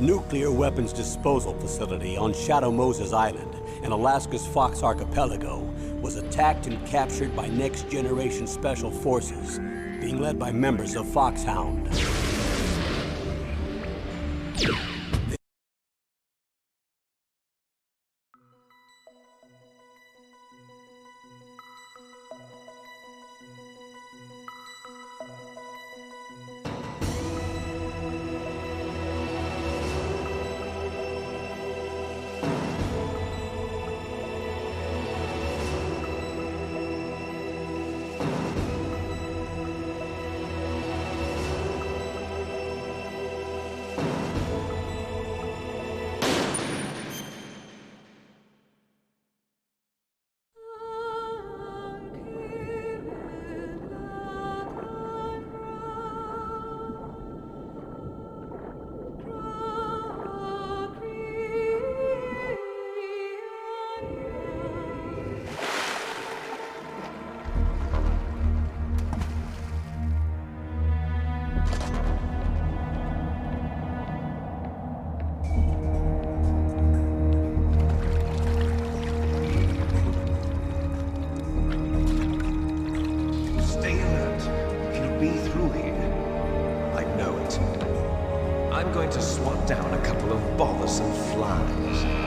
nuclear weapons disposal facility on Shadow Moses Island in Alaska's Fox Archipelago was attacked and captured by Next Generation Special Forces, being led by members of Foxhound. I'm going to swat down a couple of bothersome flies.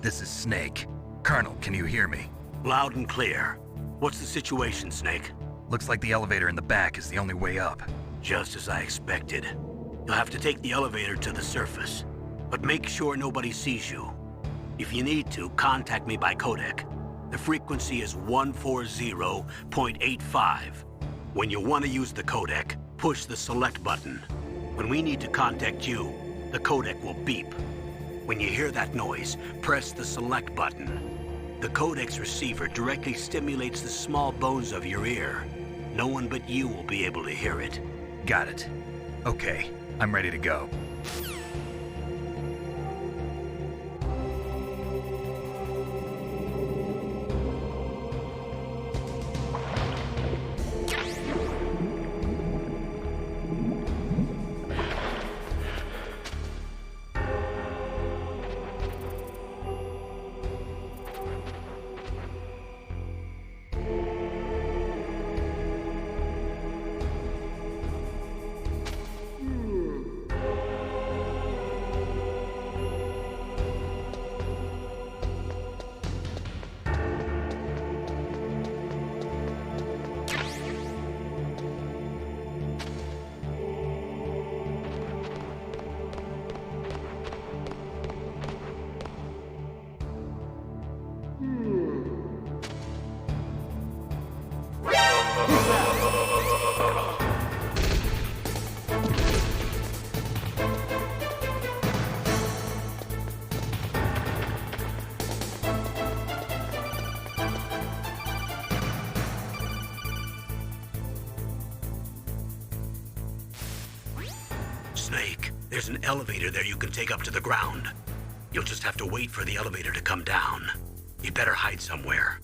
This is Snake. Colonel, can you hear me? Loud and clear. What's the situation, Snake? Looks like the elevator in the back is the only way up. Just as I expected. You'll have to take the elevator to the surface, but make sure nobody sees you. If you need to, contact me by codec. The frequency is 140.85. When you want to use the codec, push the select button. When we need to contact you, the codec will beep. When you hear that noise, press the select button. The codec's receiver directly stimulates the small bones of your ear. No one but you will be able to hear it. Got it. Okay, I'm ready to go. Snake, there's an elevator there you can take up to the ground. You'll just have to wait for the elevator to come down. You better hide somewhere.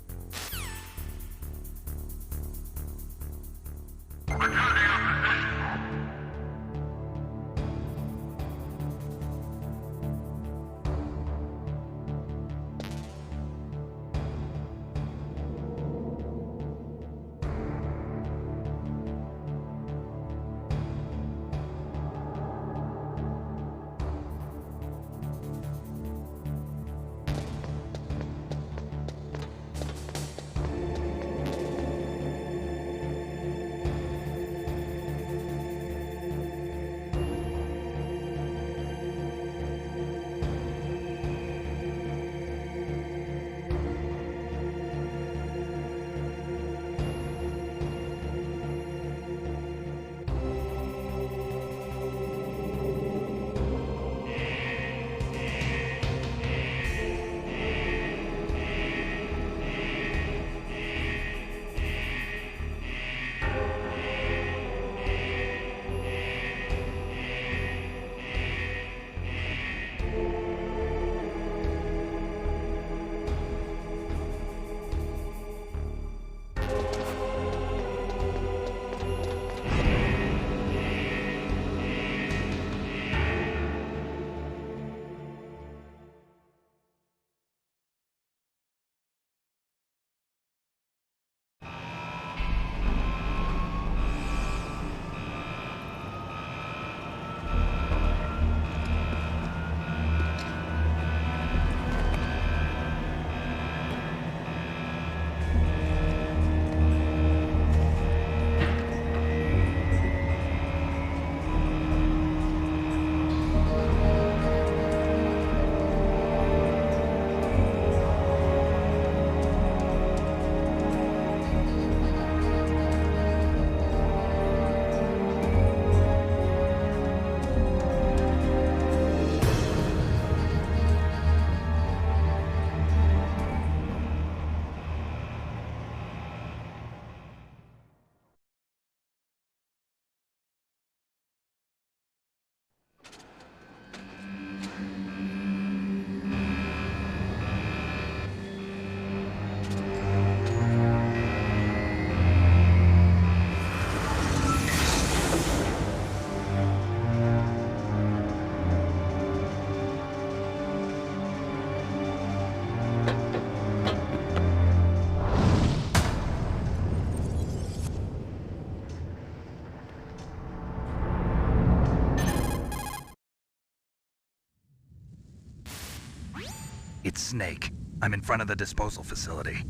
It's Snake. I'm in front of the disposal facility.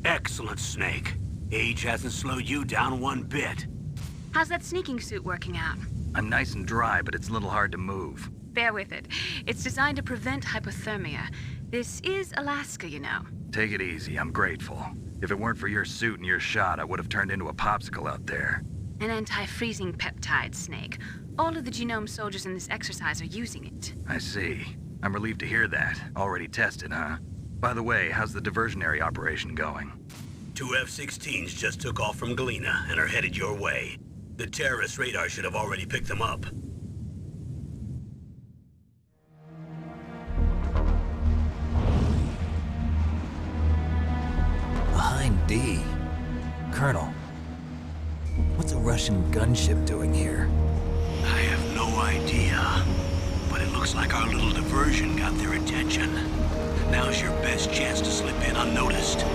Excellent, Snake. Age hasn't slowed you down one bit. How's that sneaking suit working out? I'm nice and dry, but it's a little hard to move. Bear with it. It's designed to prevent hypothermia. This is Alaska, you know. Take it easy, I'm grateful. If it weren't for your suit and your shot, I would have turned into a popsicle out there. An anti-freezing peptide, Snake. All of the genome soldiers in this exercise are using it. I see. I'm relieved to hear that. Already tested, huh? By the way, how's the diversionary operation going? 2 F-16s just took off from Galena and are headed your way. The terrorist radar should have already picked them up. Behind D. Colonel, what's a Russian gunship doing here? I have no idea, but it looks like our little diversion got their attention. Now's your best chance to slip in unnoticed.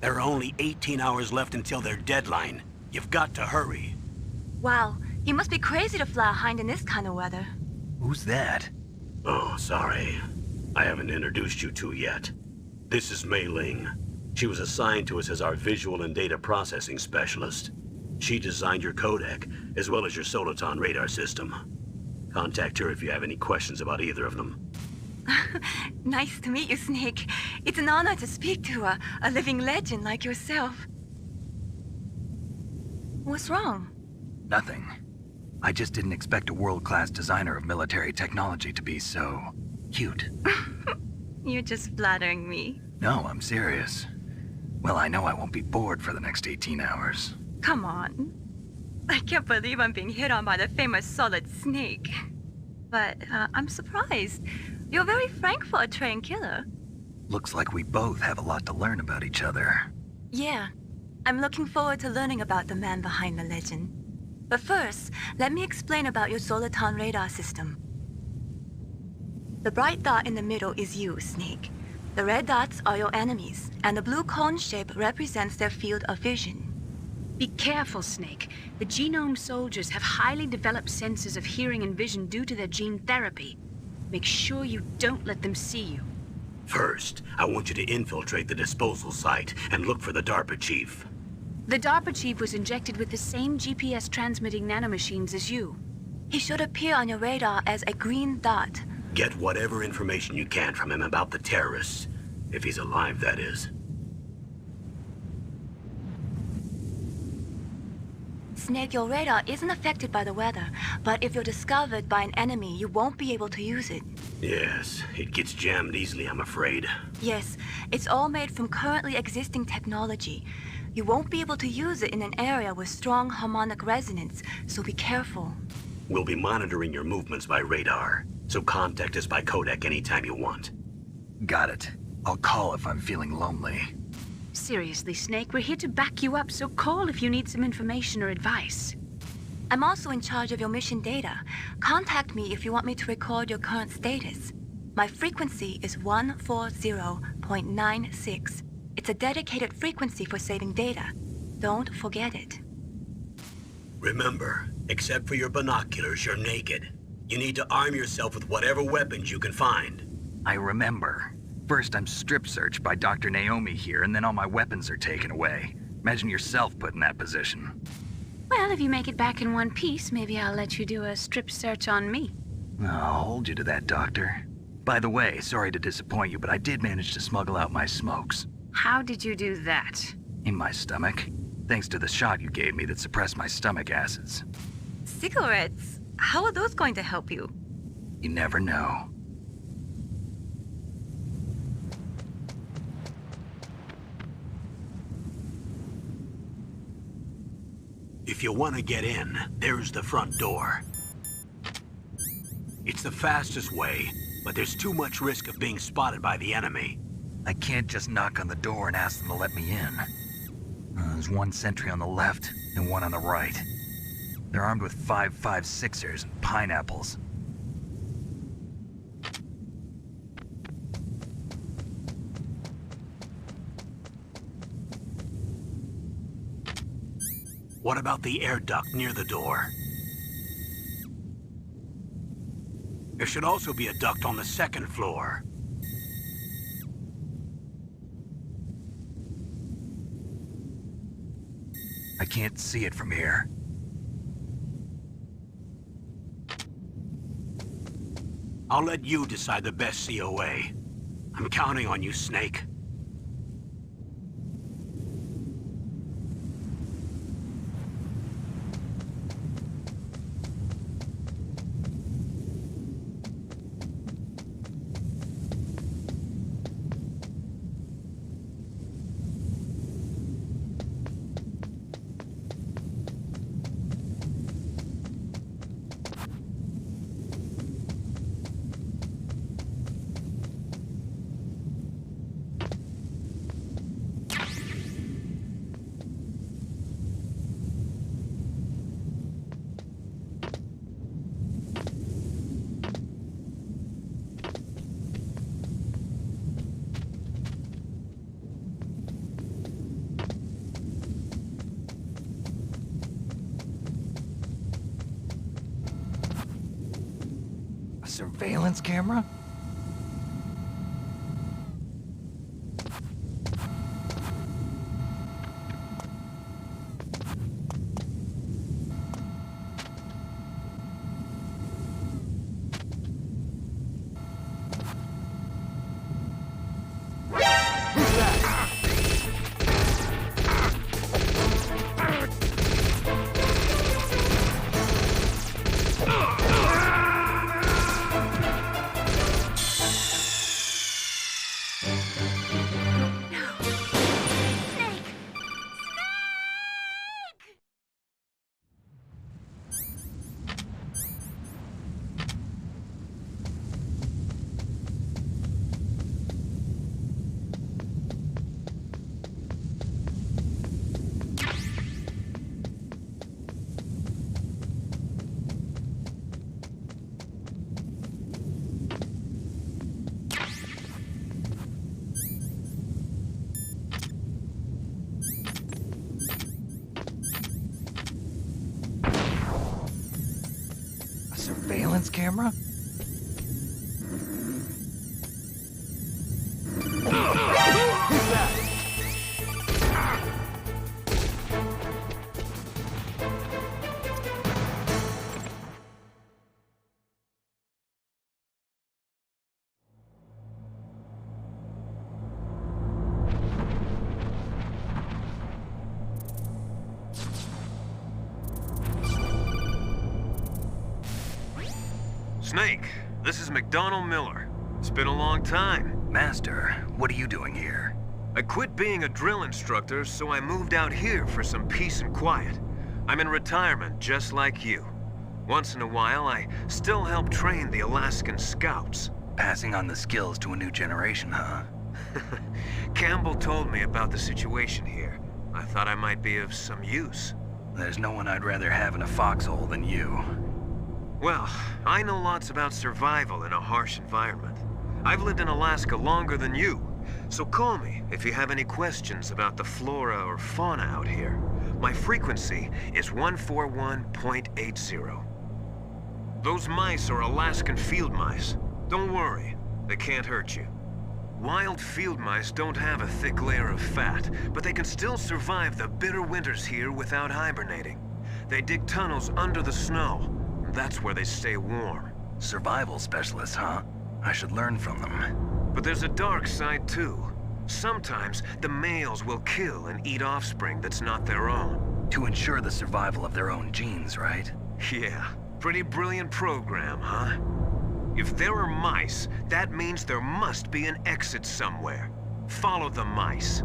There are only 18 hours left until their deadline. You've got to hurry. Wow, you must be crazy to fly a hind in this kind of weather. Who's that? Oh, sorry. I haven't introduced you to yet. This is Mei Ling. She was assigned to us as our visual and data processing specialist. She designed your codec, as well as your Soliton radar system. Contact her if you have any questions about either of them. Nice to meet you, Snake. It's an honor to speak to a living legend like yourself. What's wrong? Nothing. I just didn't expect a world-class designer of military technology to be so cute. You're just flattering me. No, I'm serious. Well, I know I won't be bored for the next 18 hours. Come on. I can't believe I'm being hit on by the famous Solid Snake. But I'm surprised. You're very frank for a trained killer. Looks like we both have a lot to learn about each other. Yeah. I'm looking forward to learning about the man behind the legend. But first, let me explain about your Soliton radar system. The bright dot in the middle is you, Snake. The red dots are your enemies, and the blue cone shape represents their field of vision. Be careful, Snake. The genome soldiers have highly developed senses of hearing and vision due to their gene therapy. Make sure you don't let them see you. First, I want you to infiltrate the disposal site and look for the DARPA chief. The DARPA chief was injected with the same GPS transmitting nanomachines as you. He should appear on your radar as a green dot. Get whatever information you can from him about the terrorists. If he's alive, that is. Snake, your radar isn't affected by the weather, but if you're discovered by an enemy, you won't be able to use it. Yes, it gets jammed easily, I'm afraid. Yes, it's all made from currently existing technology. You won't be able to use it in an area with strong harmonic resonance, so be careful. We'll be monitoring your movements by radar, so contact us by codec anytime you want. Got it. I'll call if I'm feeling lonely. Seriously, Snake, we're here to back you up, so call if you need some information or advice. I'm also in charge of your mission data. Contact me if you want me to record your current status. My frequency is 140.96. It's a dedicated frequency for saving data. Don't forget it. Remember, except for your binoculars, you're naked. You need to arm yourself with whatever weapons you can find. I remember. First, I'm strip searched by Dr. Naomi here, and then all my weapons are taken away. Imagine yourself put in that position. Well, if you make it back in one piece, maybe I'll let you do a strip search on me. I'll hold you to that, Doctor. By the way, sorry to disappoint you, but I did manage to smuggle out my smokes. How did you do that? In my stomach. Thanks to the shot you gave me that suppressed my stomach acids. Cigarettes? How are those going to help you? You never know. If you want to get in, there's the front door. It's the fastest way, but there's too much risk of being spotted by the enemy. I can't just knock on the door and ask them to let me in. There's one sentry on the left and one on the right. They're armed with 5.56ers and pineapples. What about the air duct near the door? There should also be a duct on the second floor. I can't see it from here. I'll let you decide the best COA. I'm counting on you, Snake. Surveillance camera? Surveillance camera? Snake, this is McDonald Miller. It's been a long time. Master, what are you doing here? I quit being a drill instructor, so I moved out here for some peace and quiet. I'm in retirement, just like you. Once in a while, I still help train the Alaskan Scouts. Passing on the skills to a new generation, huh? Campbell told me about the situation here. I thought I might be of some use. There's no one I'd rather have in a foxhole than you. Well, I know lots about survival in a harsh environment. I've lived in Alaska longer than you, so call me if you have any questions about the flora or fauna out here. My frequency is 141.80. Those mice are Alaskan field mice. Don't worry, they can't hurt you. Wild field mice don't have a thick layer of fat, but they can still survive the bitter winters here without hibernating. They dig tunnels under the snow. That's where they stay warm. Survival specialists, huh? I should learn from them. But there's a dark side too. Sometimes the males will kill and eat offspring that's not their own. To ensure the survival of their own genes, right? Yeah, pretty brilliant program, huh? If there are mice, that means there must be an exit somewhere. Follow the mice.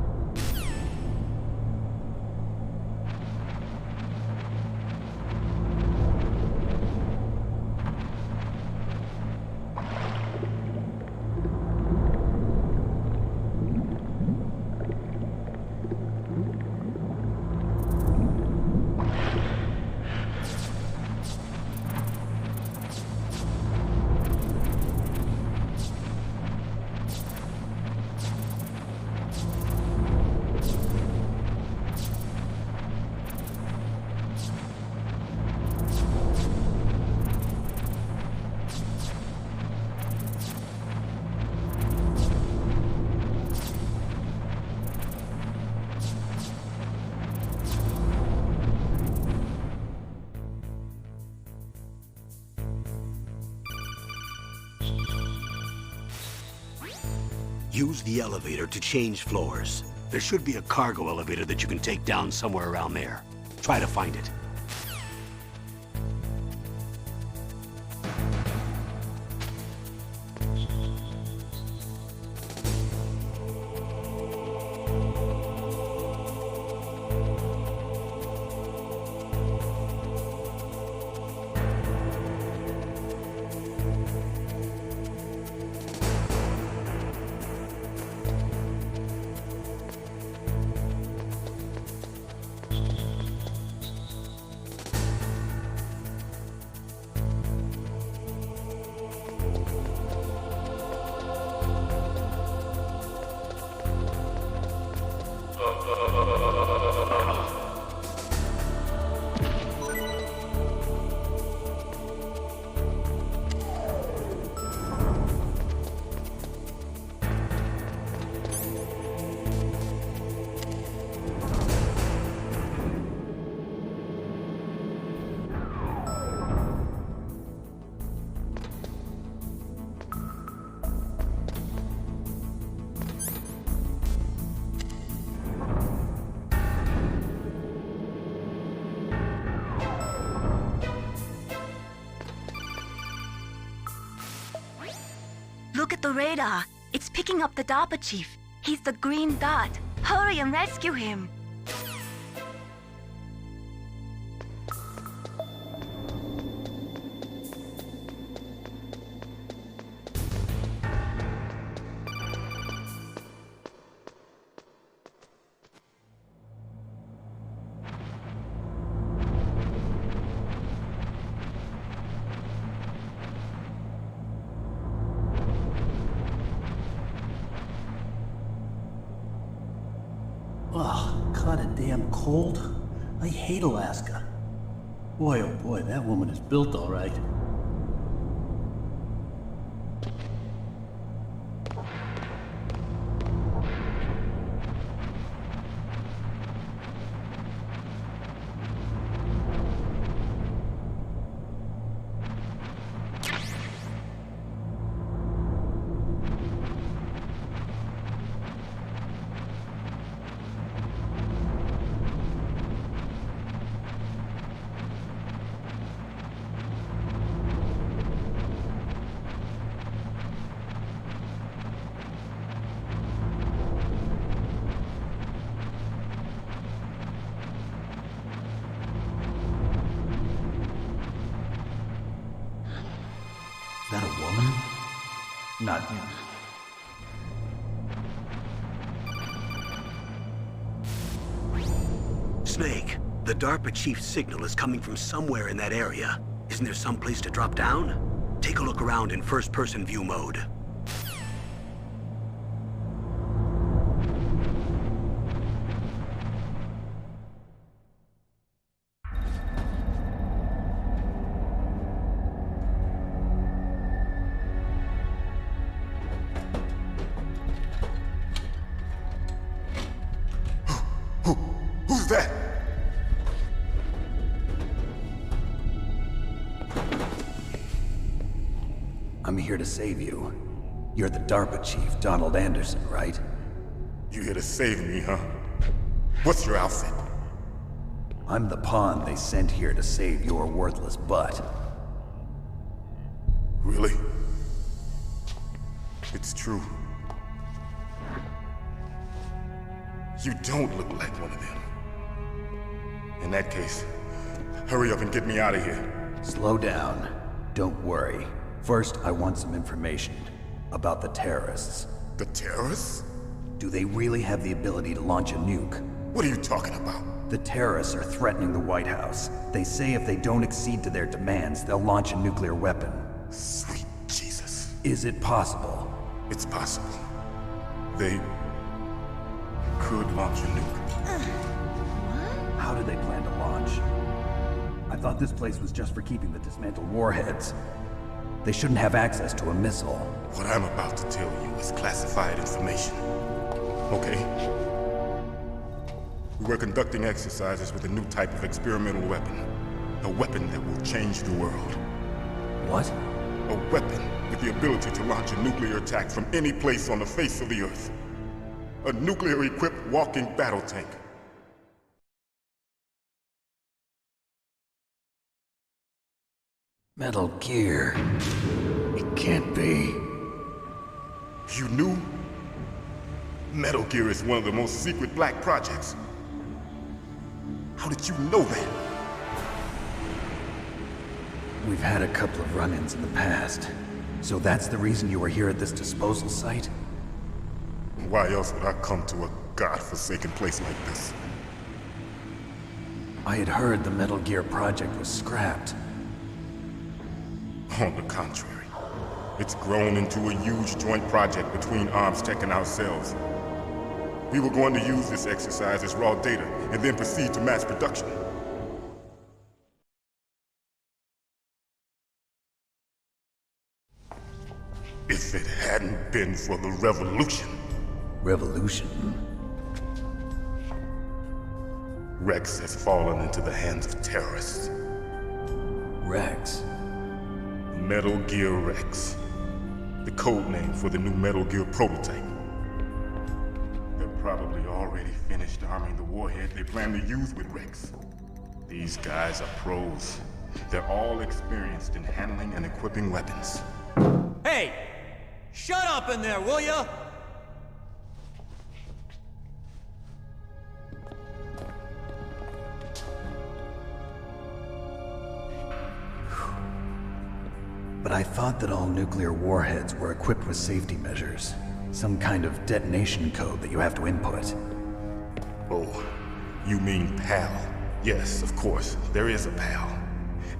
Use the elevator to change floors. There should be a cargo elevator that you can take down somewhere around there. Try to find it. Look at the radar. It's picking up the DARPA chief. He's the green dot. Hurry and rescue him. Oh, kinda damn cold. I hate Alaska. Boy, oh boy, that woman is built all right. Is that a woman? Not you. Snake, the DARPA chief's signal is coming from somewhere in that area. Isn't there some place to drop down? Take a look around in first-person view mode. Who's that? I'm here to save you. You're the DARPA chief, Donald Anderson, right? You here to save me, huh? What's your outfit? I'm the pawn they sent here to save your worthless butt. Really? It's true. You don't look like one of them. In that case, hurry up and get me out of here. Slow down. Don't worry. First, I want some information about the terrorists. The terrorists? Do they really have the ability to launch a nuke? What are you talking about? The terrorists are threatening the White House. They say if they don't accede to their demands, they'll launch a nuclear weapon. Sweet Jesus. Is it possible? It's possible. They could launch a nuke. How do they plan to launch? I thought this place was just for keeping the dismantled warheads. They shouldn't have access to a missile. What I'm about to tell you is classified information. Okay? We were conducting exercises with a new type of experimental weapon. A weapon that will change the world. What? A weapon with the ability to launch a nuclear attack from any place on the face of the Earth. A nuclear-equipped walking battle tank. Metal Gear. It can't be. You knew? Metal Gear is one of the most secret black projects. How did you know that? We've had a couple of run-ins in the past. So that's the reason you were here at this disposal site? Why else would I come to a godforsaken place like this? I had heard the Metal Gear project was scrapped. On the contrary, it's grown into a huge joint project between ArmsTech and ourselves. We were going to use this exercise as raw data and then proceed to mass production. If it hadn't been for the revolution. Revolution? Rex has fallen into the hands of terrorists. Rex? Metal Gear Rex. The code name for the new Metal Gear prototype. They're probably already finished arming the warhead they plan to use with Rex. These guys are pros. They're all experienced in handling and equipping weapons. Hey! Shut up in there, will ya? But I thought that all nuclear warheads were equipped with safety measures. Some kind of detonation code that you have to input. Oh, you mean PAL? Yes, of course, there is a PAL.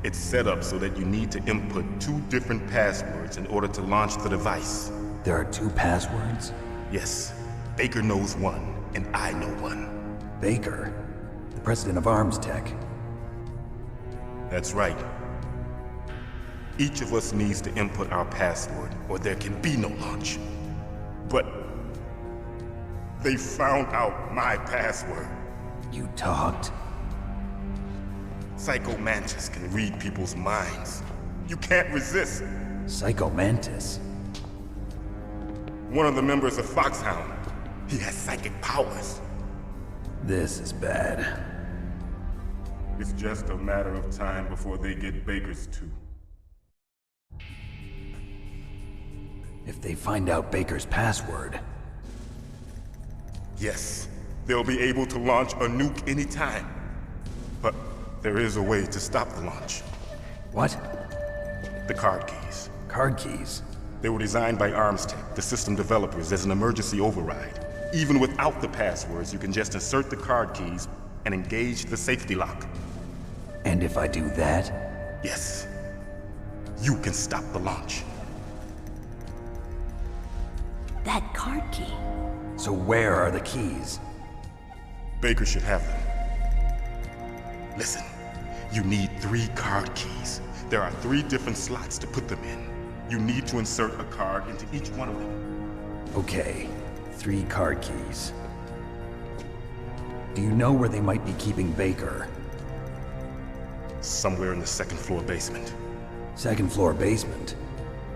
It's set up so that you need to input 2 different passwords in order to launch the device. There are 2 passwords? Yes. Baker knows one, and I know one. Baker? The president of ArmsTech? That's right. Each of us needs to input our password, or there can be no launch. But they found out my password. You talked? Psycho Mantis can read people's minds. You can't resist. Psycho Mantis? One of the members of Foxhound. He has psychic powers. This is bad. It's just a matter of time before they get Baker's too. If they find out Baker's password... Yes, they'll be able to launch a nuke anytime. But there is a way to stop the launch. What? The card keys. Card keys? They were designed by ArmsTech, the system developers, as an emergency override. Even without the passwords, you can just insert the card keys and engage the safety lock. And if I do that? Yes. You can stop the launch. That card key. So where are the keys? Baker should have them. Listen, you need 3 card keys. There are 3 different slots to put them in. You need to insert a card into each one of them. Okay, 3 card keys. Do you know where they might be keeping Baker? Somewhere in the 2nd floor basement. 2nd floor basement?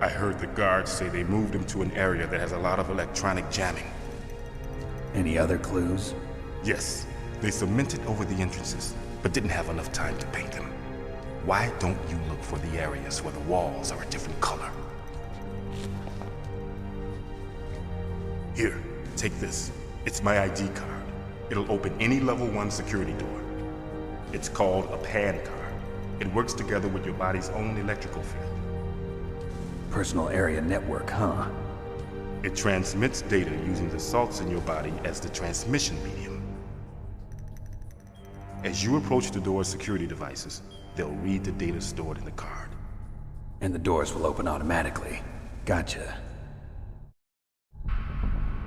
I heard the guards say they moved him to an area that has a lot of electronic jamming. Any other clues? Yes. They cemented over the entrances, but didn't have enough time to paint them. Why don't you look for the areas where the walls are a different color? Here, take this. It's my ID card. It'll open any level 1 security door. It's called a PAN card. It works together with your body's own electrical field. Personal area network, huh? It transmits data using the salts in your body as the transmission medium. As you approach the door's security devices, they'll read the data stored in the card. And the doors will open automatically. Gotcha.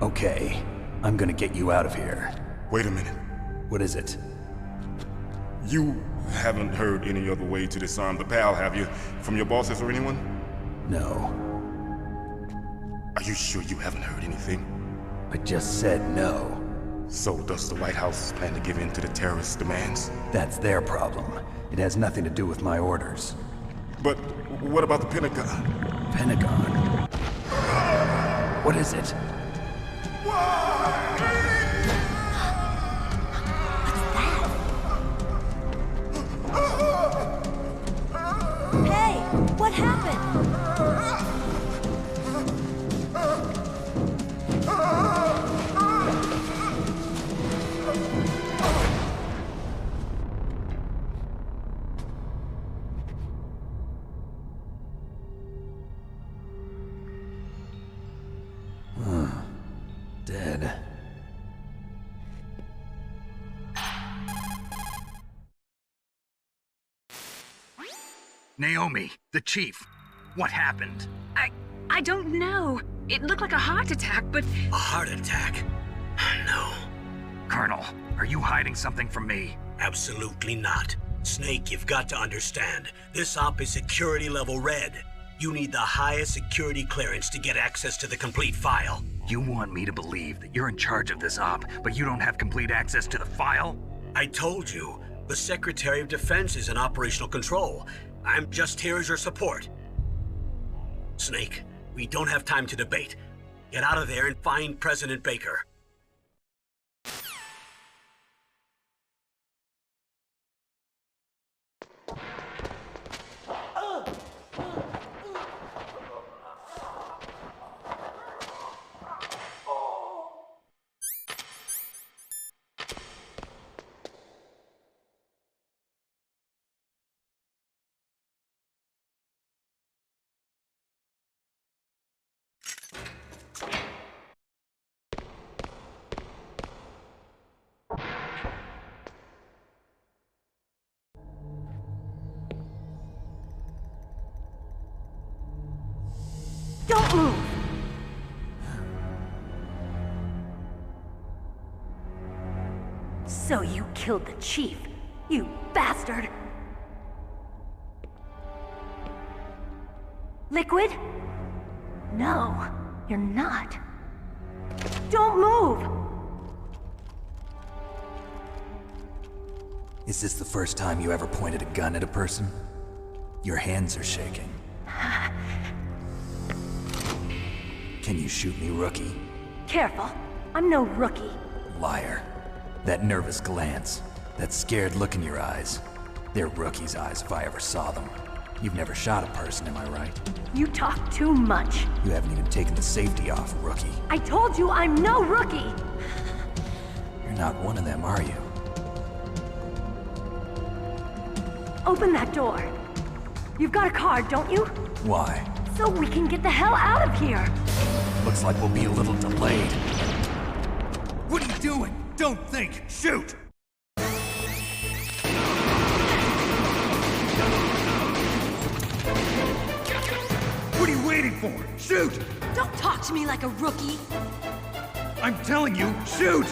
Okay, I'm gonna get you out of here. Wait a minute. What is it? You haven't heard any other way to disarm the PAL, have you? From your bosses or anyone? No. Are you sure you haven't heard anything? I just said no. So does the White House plan to give in to the terrorists' demands? That's their problem. It has nothing to do with my orders. But what about the Pentagon? Pentagon. What is it? Hey, what happened? Dead. Naomi, the chief. What happened? I don't know. It looked like a heart attack, but... A heart attack? No. Colonel, are you hiding something from me? Absolutely not. Snake, you've got to understand. This op is security level red. You need the highest security clearance to get access to the complete file. You want me to believe that you're in charge of this op, but you don't have complete access to the file? I told you, the Secretary of Defense is in operational control. I'm just here as your support. Snake, we don't have time to debate. Get out of there and find President Baker. Don't move! So you killed the chief, you bastard! Liquid? No, you're not. Don't move! Is this the first time you ever pointed a gun at a person? Your hands are shaking. Can you shoot me, rookie? Careful, I'm no rookie. Liar. That nervous glance, that scared look in your eyes. They're rookie's eyes if I ever saw them. You've never shot a person, am I right? You talk too much. You haven't even taken the safety off, rookie. I told you I'm no rookie! You're not one of them, are you? Open that door. You've got a card, don't you? Why? So we can get the hell out of here! Looks like we'll be a little delayed. What are you doing? Don't think! Shoot! What are you waiting for? Shoot! Don't talk to me like a rookie! I'm telling you, shoot!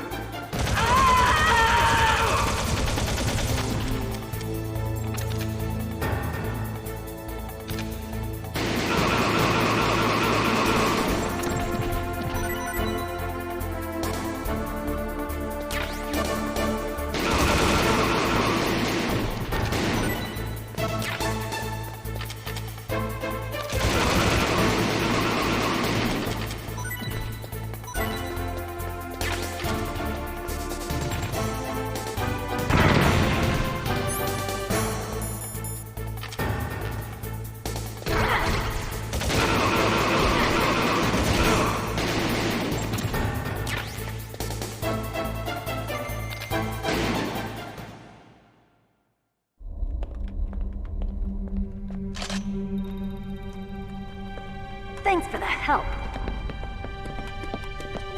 Thanks for the help.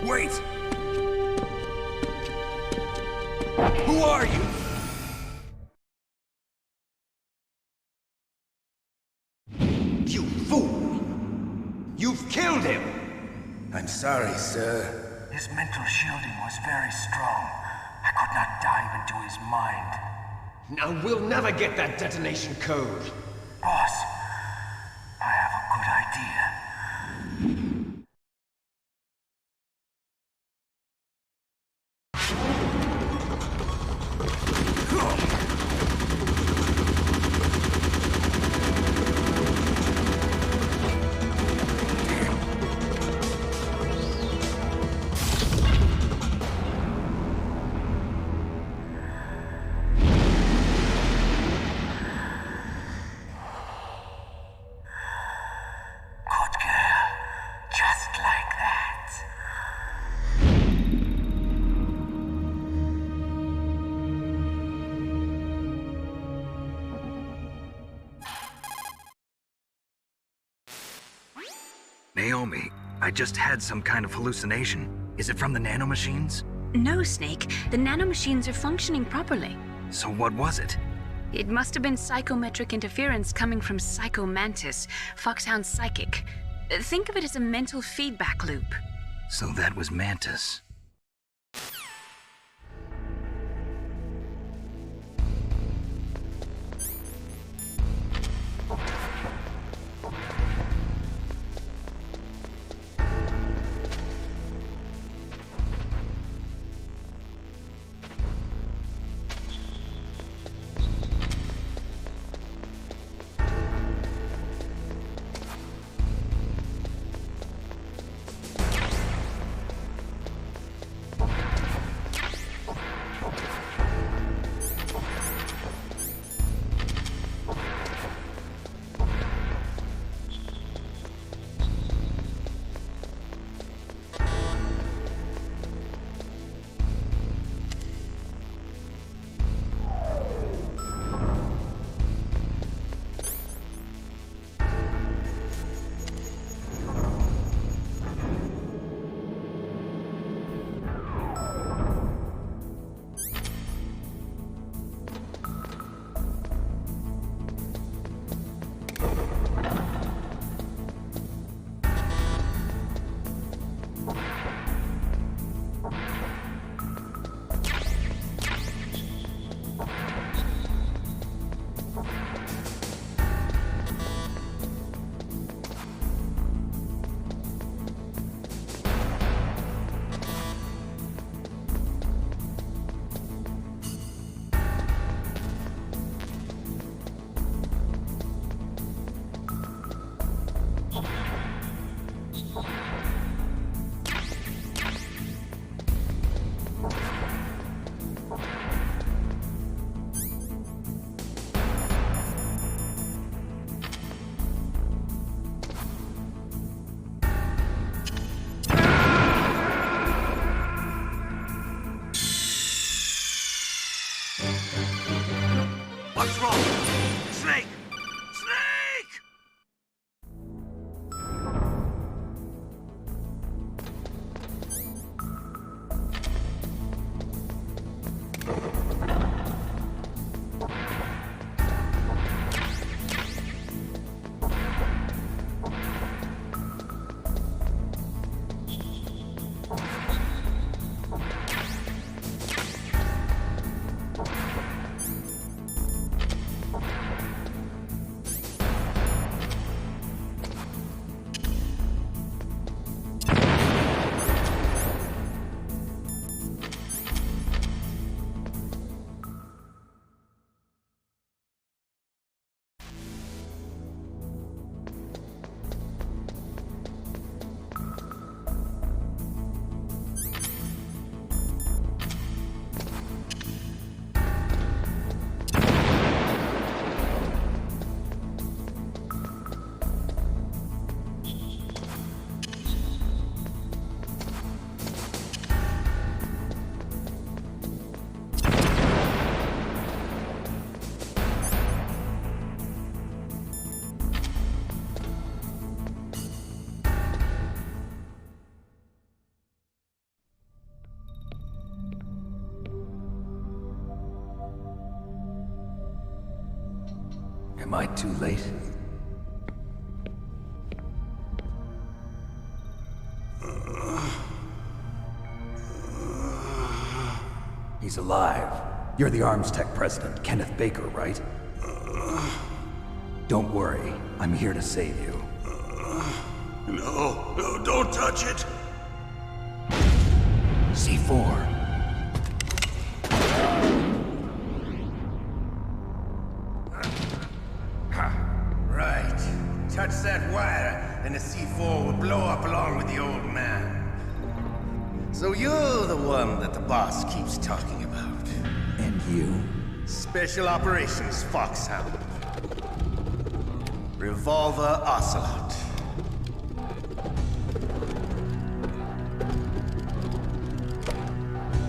Wait! Who are you? You fool! You've killed him! I'm sorry, sir. His mental shielding was very strong. I could not dive into his mind. Now we'll never get that detonation code. Boss, I have a good idea. Naomi, I just had some kind of hallucination. Is it from the nanomachines? No, Snake. The nanomachines are functioning properly. So what was it? It must have been psychometric interference coming from Psycho Mantis, Foxhound's psychic. Think of it as a mental feedback loop. So that was Mantis. What's wrong? Snake! Snake! Am I too late? He's alive. You're the Arms Tech president, Kenneth Baker, right? Don't worry. I'm here to save you. No, don't touch it! C4. Right. Touch that wire, and the C4 will blow up along with the old man. So you're the one that the boss keeps talking about. And you? Special Operations Foxhound. Revolver Ocelot.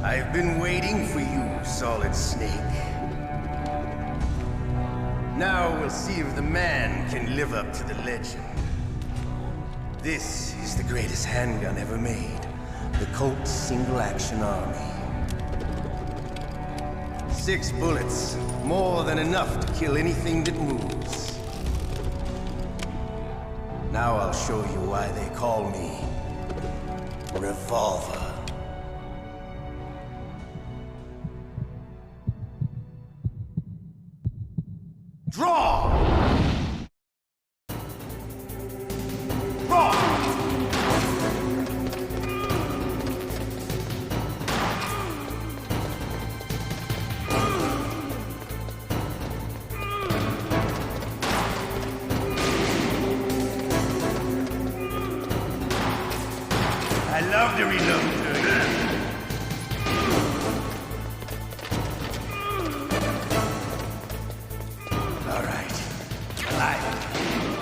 I've been waiting for you, Solid Snake. Now we'll see if the man can live up to the legend. This is the greatest handgun ever made. The Colt Single Action Army. 6 bullets, more than enough to kill anything that moves. Now I'll show you why they call me Revolver. Draw! Draw! I love to reload, all right. Alive.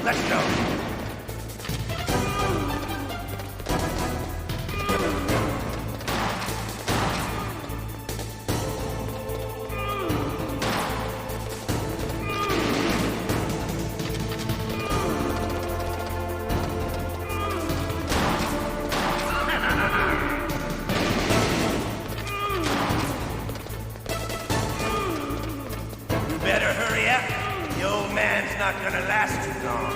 Let's go. Better hurry up. The old man's not gonna last too long.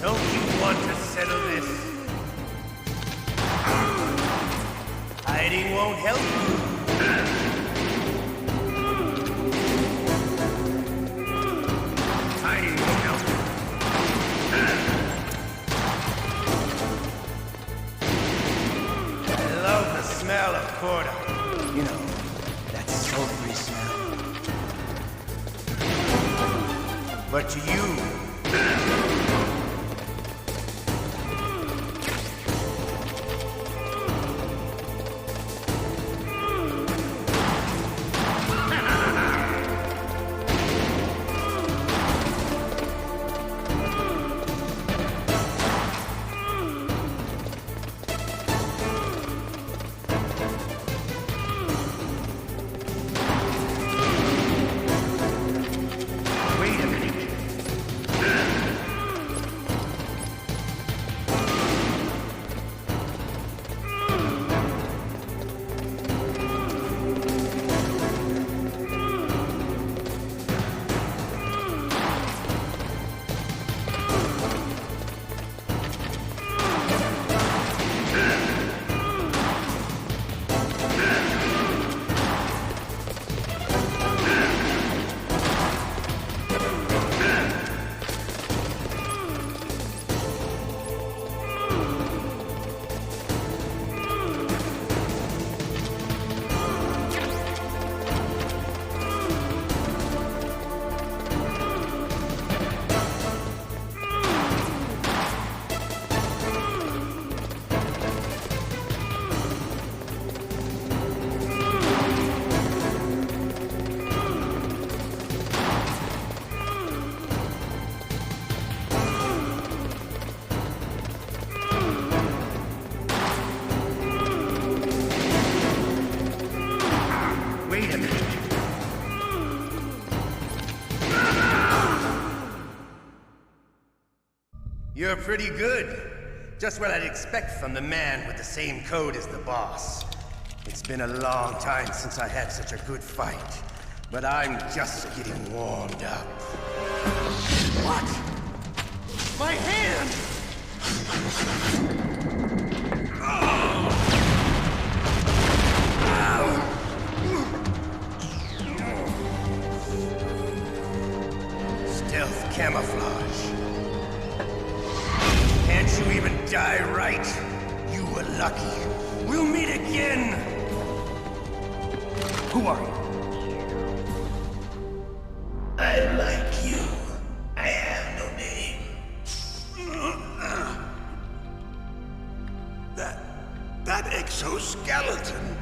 Don't you want to settle this? Hiding won't help you. Hiding won't help you. I love the smell of Corda. You know, sultry smell. But to you, you're pretty good. Just what I'd expect from the man with the same code as the boss. It's been a long time since I had such a good fight, but I'm just getting warmed up. What? My hand! Stealth camouflage. Can't you even die right? You were lucky. We'll meet again! Who are you? I like you. I have no name. That exoskeleton.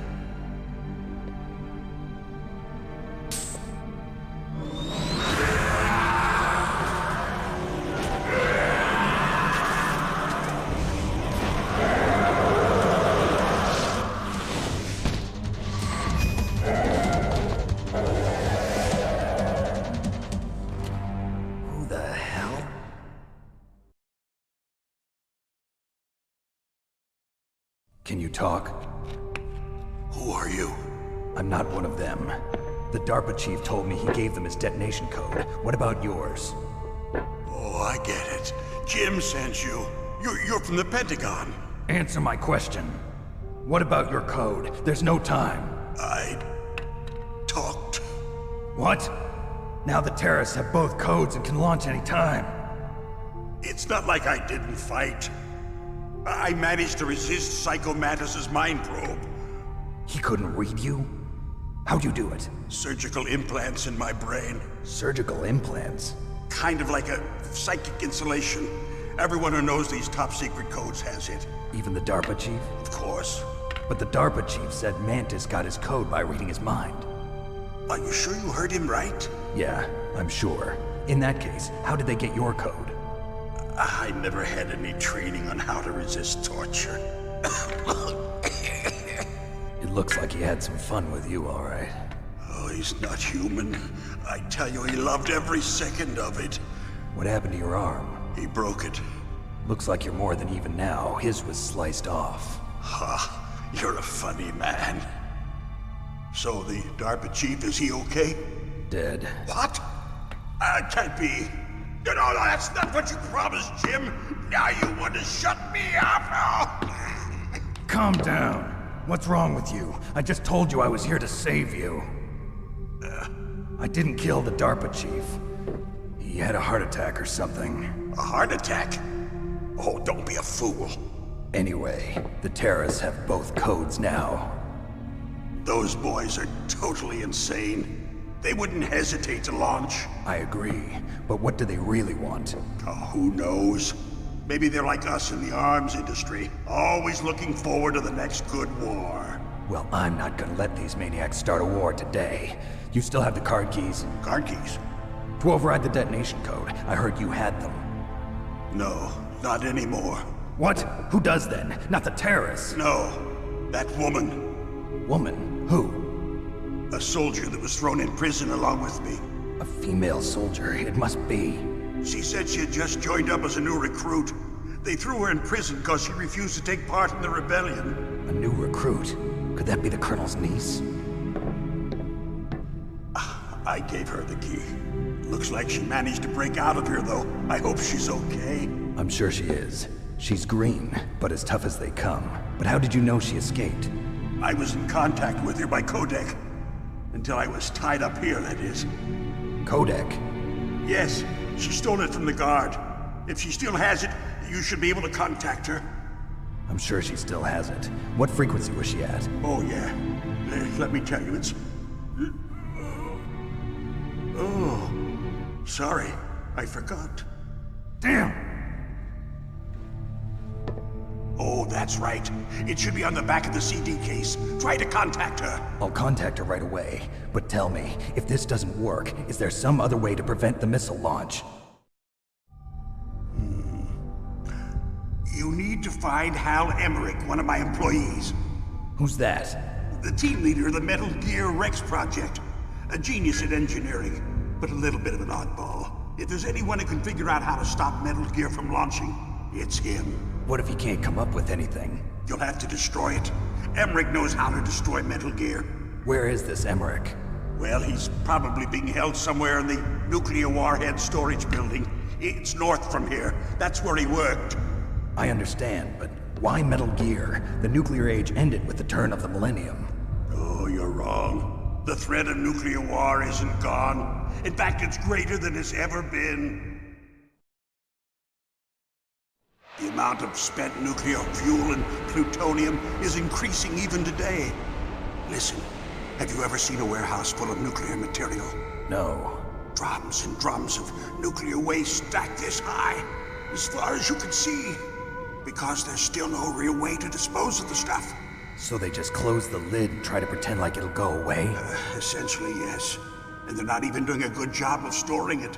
Can you talk? Who are you? I'm not one of them. The DARPA chief told me he gave them his detonation code. What about yours? Oh, I get it. Jim sent you. You're from the Pentagon. Answer my question. What about your code? There's no time. I talked. What? Now the terrorists have both codes and can launch any time. It's not like I didn't fight. I managed to resist Psycho Mantis's mind probe. He couldn't read you? How'd you do it? Surgical implants in my brain. Surgical implants? Kind of like a psychic insulation. Everyone who knows these top secret codes has it. Even the DARPA chief? Of course. But the DARPA chief said Mantis got his code by reading his mind. Are you sure you heard him right? Yeah, I'm sure. In that case, how did they get your code? I never had any training on how to resist torture. It looks like he had some fun with you, all right. Oh, he's not human. I tell you, he loved every second of it. What happened to your arm? He broke it. Looks like you're more than even now. His was sliced off. Ha, you're a funny man. So the DARPA chief, is he okay? Dead. What? Can't be. No, that's not what you promised, Jim. Now you want to shut me up? Calm down. What's wrong with you? I just told you I was here to save you. I didn't kill the DARPA chief. He had a heart attack or something. A heart attack? Oh, don't be a fool. Anyway, the terrorists have both codes now. Those boys are totally insane. They wouldn't hesitate to launch. I agree, but what do they really want? Oh, who knows? Maybe they're like us in the arms industry, always looking forward to the next good war. Well, I'm not gonna let these maniacs start a war today. You still have the card keys? Card keys? To override the detonation code. I heard you had them. No, not anymore. What? Who does then? Not the terrorists? No, that woman. Woman? Who? A soldier that was thrown in prison along with me. A female soldier, it must be. She said she had just joined up as a new recruit. They threw her in prison because she refused to take part in the rebellion. A new recruit? Could that be the Colonel's niece? I gave her the key. Looks like she managed to break out of here, though. I hope she's okay. I'm sure she is. She's green, but as tough as they come. But how did you know she escaped? I was in contact with her by codec. Until I was tied up here, that is. Codec? Yes, she stole it from the guard. If she still has it, you should be able to contact her. I'm sure she still has it. What frequency was she at? Oh, yeah. Let me tell you, it's... Oh, sorry. I forgot. Damn! Oh, that's right. It should be on the back of the CD case. Try to contact her. I'll contact her right away. But tell me, if this doesn't work, is there some other way to prevent the missile launch? You need to find Hal Emmerich, one of my employees. Who's that? The team leader of the Metal Gear Rex project. A genius at engineering, but a little bit of an oddball. If there's anyone who can figure out how to stop Metal Gear from launching, it's him. What if he can't come up with anything? You'll have to destroy it. Emmerich knows how to destroy Metal Gear. Where is this Emmerich? Well, he's probably being held somewhere in the nuclear warhead storage building. It's north from here. That's where he worked. I understand, but why Metal Gear? The nuclear age ended with the turn of the millennium. Oh, you're wrong. The threat of nuclear war isn't gone. In fact, it's greater than it's ever been. The amount of spent nuclear fuel and plutonium is increasing even today. Listen, have you ever seen a warehouse full of nuclear material? No. Drums and drums of nuclear waste stacked this high, as far as you can see. Because there's still no real way to dispose of the stuff. So they just close the lid and try to pretend like it'll go away? Essentially, yes. And they're not even doing a good job of storing it.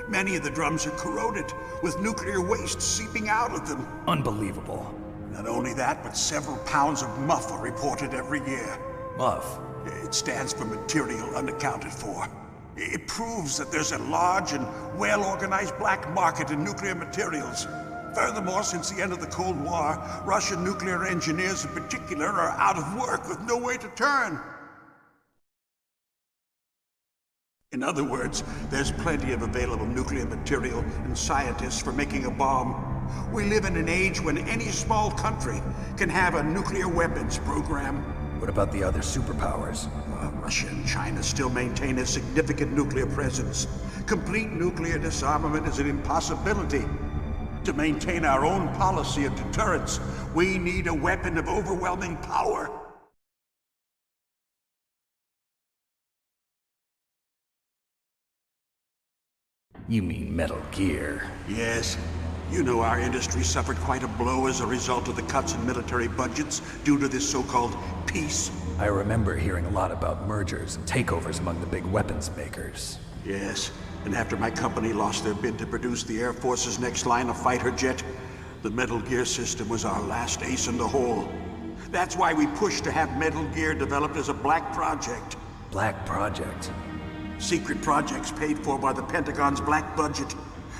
Many of the drums are corroded, with nuclear waste seeping out of them. Unbelievable. Not only that, but several pounds of MUF are reported every year. MUF? It stands for material unaccounted for. It proves that there's a large and well-organized black market in nuclear materials. Furthermore, since the end of the Cold War, Russian nuclear engineers in particular are out of work with no way to turn. In other words, there's plenty of available nuclear material and scientists for making a bomb. We live in an age when any small country can have a nuclear weapons program. What about the other superpowers? Russia and China still maintain a significant nuclear presence. Complete nuclear disarmament is an impossibility. To maintain our own policy of deterrence, we need a weapon of overwhelming power. You mean Metal Gear? Yes. You know our industry suffered quite a blow as a result of the cuts in military budgets due to this so-called peace. I remember hearing a lot about mergers and takeovers among the big weapons makers. Yes, and after my company lost their bid to produce the Air Force's next line of fighter jet, the Metal Gear system was our last ace in the hole. That's why we pushed to have Metal Gear developed as a black project. Black project? Secret projects paid for by the Pentagon's black budget.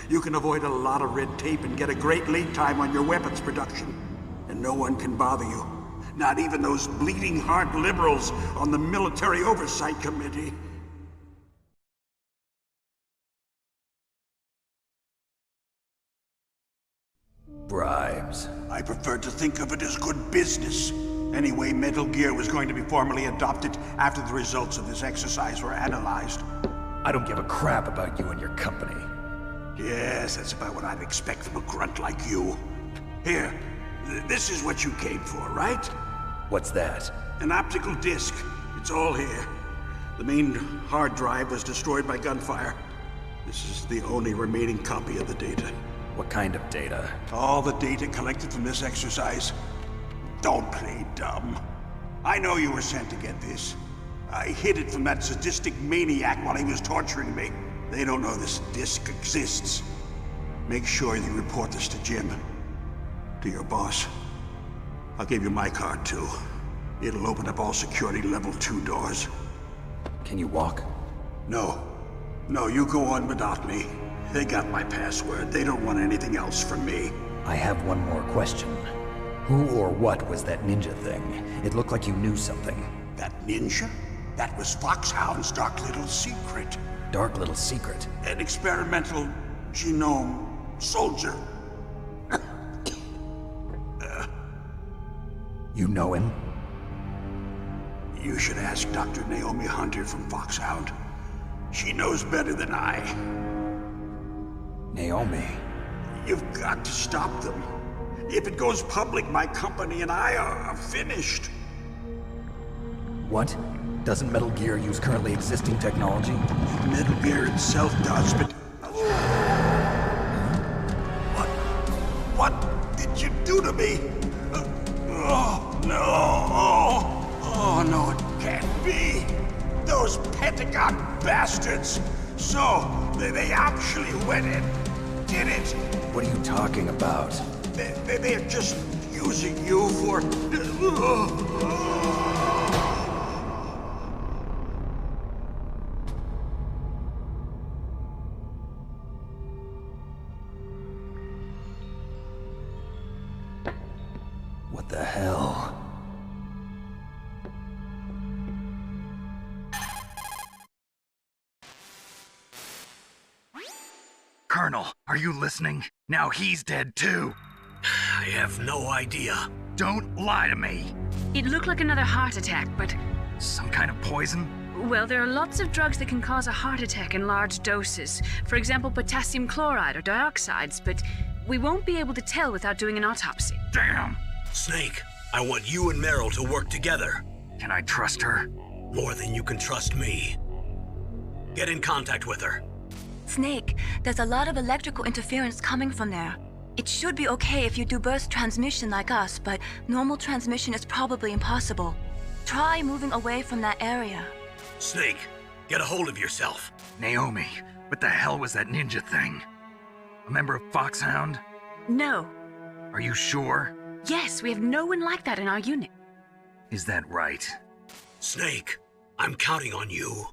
You can avoid a lot of red tape and get a great lead time on your weapons production. And no one can bother you. Not even those bleeding heart liberals on the Military Oversight Committee. Bribes. I prefer to think of it as good business. Anyway, Metal Gear was going to be formally adopted after the results of this exercise were analyzed. I don't give a crap about you and your company. Yes, that's about what I'd expect from a grunt like you. Here, this is what you came for, right? What's that? An optical disc. It's all here. The main hard drive was destroyed by gunfire. This is the only remaining copy of the data. What kind of data? All the data collected from this exercise. Don't play dumb. I know you were sent to get this. I hid it from that sadistic maniac while he was torturing me. They don't know this disc exists. Make sure you report this to Jim. To your boss. I'll give you my card, too. It'll open up all security level 2 doors. Can you walk? No. No, you go on without me. They got my password. They don't want anything else from me. I have one more question. Who or what was that ninja thing? It looked like you knew something. That ninja? That was Foxhound's dark little secret. Dark little secret? An experimental genome soldier. You know him? You should ask Dr. Naomi Hunter from Foxhound. She knows better than I. Naomi? You've got to stop them. If it goes public, my company and I are finished. What? Doesn't Metal Gear use currently existing technology? Metal Gear itself does, but... What did you do to me? Oh, no. Oh, no, it can't be. Those Pentagon bastards. So, they actually went and did it. What are you talking about? They're just using you for... What the hell? Colonel, are you listening? Now he's dead too. I have no idea. Don't lie to me. It looked like another heart attack, but... Some kind of poison? Well, there are lots of drugs that can cause a heart attack in large doses. For example, potassium chloride or dioxides, but we won't be able to tell without doing an autopsy. Damn! Snake, I want you and Meryl to work together. Can I trust her? More than you can trust me. Get in contact with her. Snake, there's a lot of electrical interference coming from there. It should be okay if you do burst transmission like us, but normal transmission is probably impossible. Try moving away from that area. Snake, get a hold of yourself. Naomi, what the hell was that ninja thing? A member of Foxhound? No. Are you sure? Yes, we have no one like that in our unit. Is that right? Snake, I'm counting on you.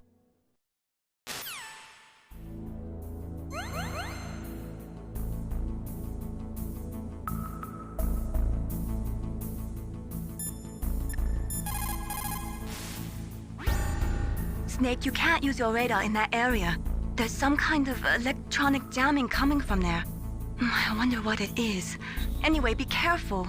Snake, you can't use your radar in that area. There's some kind of electronic jamming coming from there. I wonder what it is. Anyway, be careful.